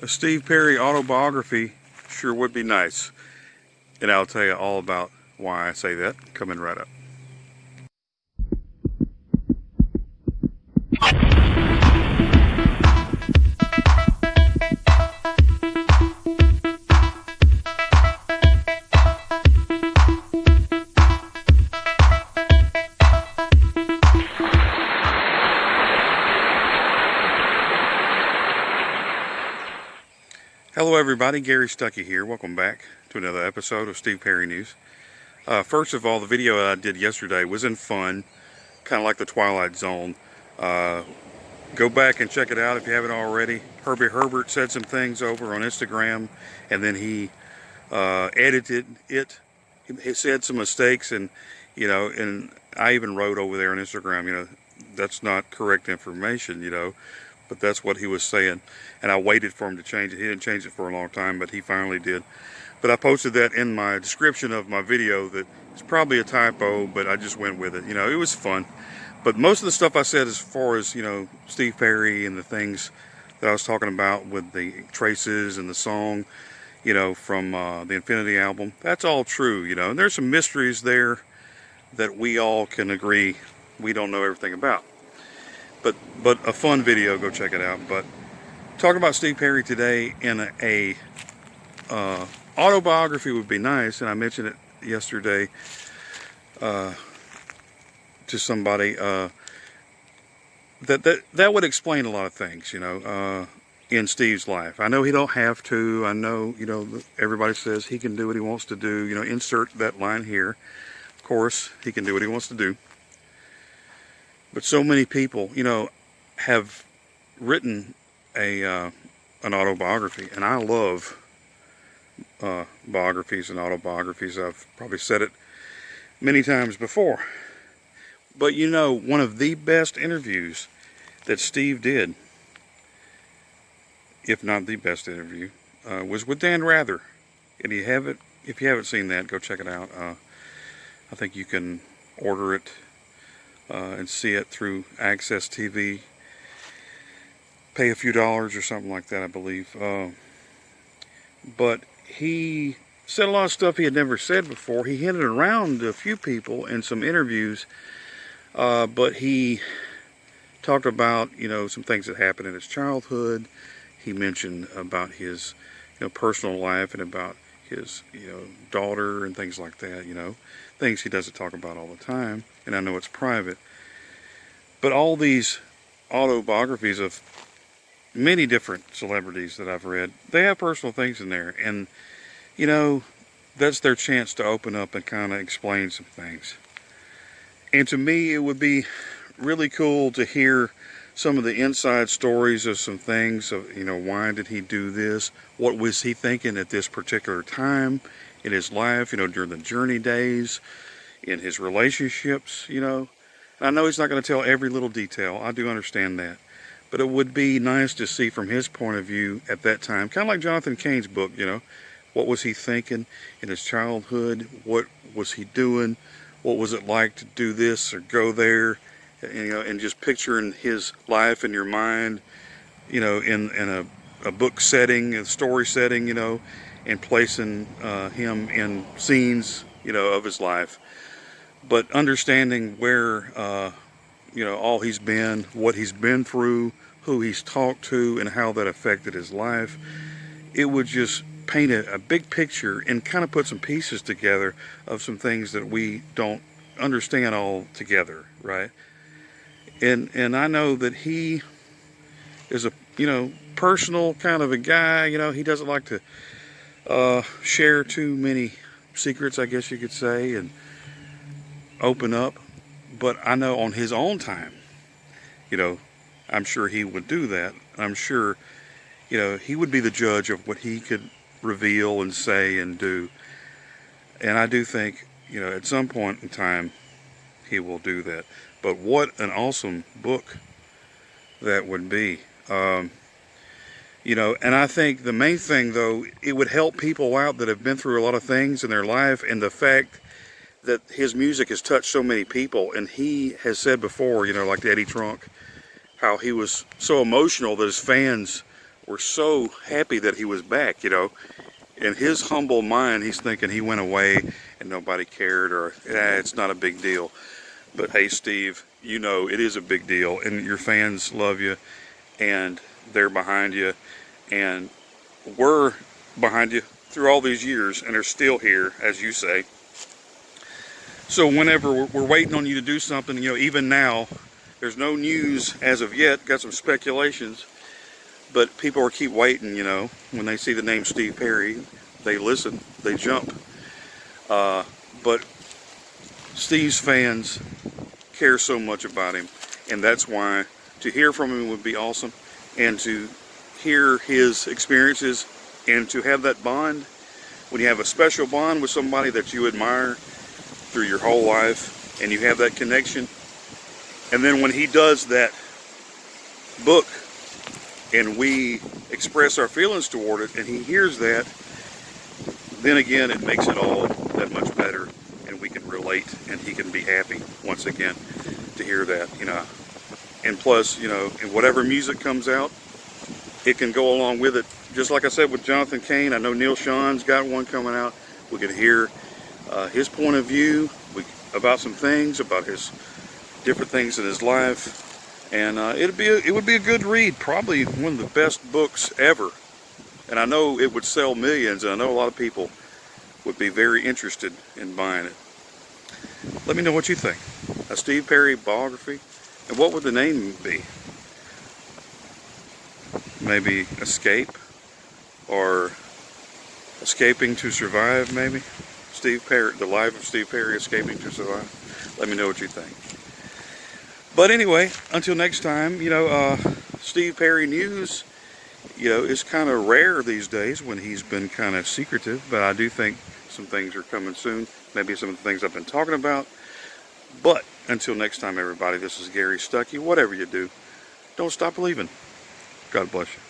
A Steve Perry autobiography sure would be nice. And I'll tell you all about why I say that coming right up. Hello everybody, Gary Stuckey here. Welcome back to another episode of Steve Perry News. First of all, the video that I did yesterday was in fun, kind of like the Twilight Zone. Go back and check it out if you haven't already. Herbie Herbert said some things over on Instagram, and then he edited it. He said some mistakes, and and I even wrote over there on Instagram, that's not correct information, but that's what he was saying, and I waited for him to change it. He didn't change it for a long time, but he finally did. But I posted that in my description of my video that it's probably a typo, but I just went with it. It was fun. But most of the stuff I said as far as, Steve Perry and the things that I was talking about with the traces and the song, from the Infinity album, that's all true, and there's some mysteries there that we all can agree we don't know everything about. But a fun video, go check it out. But talking about Steve Perry today in a autobiography would be nice, and I mentioned it yesterday to somebody that would explain a lot of things, in Steve's life. I know he don't have to. I know, everybody says he can do what he wants to do. Insert that line here. Of course, he can do what he wants to do. But so many people, have written an autobiography, and I love biographies and autobiographies. I've probably said it many times before. But one of the best interviews that Steve did, if not the best interview, was with Dan Rather. And if you haven't seen that, go check it out. I think you can order it and see it through Access TV. Pay a few dollars or something like that, I believe. But he said a lot of stuff he had never said before. He hinted around to a few people in some interviews, but he talked about some things that happened in his childhood. He mentioned about his personal life and about his daughter and things like that. Things he doesn't talk about all the time, and I know it's private. But all these autobiographies of many different celebrities that I've read, they have personal things in there, and that's their chance to open up and kind of explain some things. And to me, it would be really cool to hear some of the inside stories of some things of, why did he do this? What was he thinking at this particular time in his life, during the journey days, in his relationships, I know he's not going to tell every little detail. I do understand that. But it would be nice to see from his point of view at that time, kind of like Jonathan Cain's book, what was he thinking in his childhood? What was he doing? What was it like to do this or go there? And just picturing his life in your mind, in a book setting, a story setting, and placing him in scenes, of his life. But understanding where, all he's been, what he's been through, who he's talked to, and how that affected his life, it would just paint a big picture and kind of put some pieces together of some things that we don't understand all together, right? And I know that he is a, personal kind of a guy. He doesn't like to share too many secrets, I guess you could say, and open up. But I know on his own time, I'm sure he would do that. I'm sure, he would be the judge of what he could reveal and say and do. And I do think, at some point in time, he will do that. But what an awesome book that would be. And I think the main thing, though, it would help people out that have been through a lot of things in their life, and the fact that his music has touched so many people. And he has said before, like Eddie Trunk, how he was so emotional that his fans were so happy that he was back, you know. In his humble mind, he's thinking he went away and nobody cared, or it's not a big deal. But hey, Steve, you know it is a big deal, and your fans love you, and they're behind you, and we're behind you through all these years, and they're still here, as you say. So whenever we're waiting on you to do something, you know, even now, there's no news as of yet, got some speculations, but people are keep waiting, you know. When they see the name Steve Perry, they listen, they jump. But Steve's fans care so much about him, and that's why to hear from him would be awesome, and to hear his experiences, and to have that bond, when you have a special bond with somebody that you admire through your whole life, and you have that connection, and then when he does that book, and we express our feelings toward it, and he hears that, then again it makes it all that much better, and we can relate, and he can be happy once again to hear that, you know. And plus, you know, and whatever music comes out, it can go along with it. Just like I said with Jonathan Cain, I know Neil Sean's got one coming out. We can hear his point of view about some things, about his different things in his life. And it would be a good read, probably one of the best books ever. And I know it would sell millions, and I know a lot of people would be very interested in buying it. Let me know what you think. A Steve Perry biography, and what would the name be? Maybe Escape, or Escaping to Survive, maybe? Steve Perry, The Life of Steve Perry, Escaping to Survive. Let me know what you think. But anyway, until next time, you know, Steve Perry news, you know, is kind of rare these days when he's been kind of secretive, but I do think some things are coming soon. Maybe some of the things I've been talking about. But until next time, everybody, this is Gary Stuckey. Whatever you do, don't stop believing. God bless you.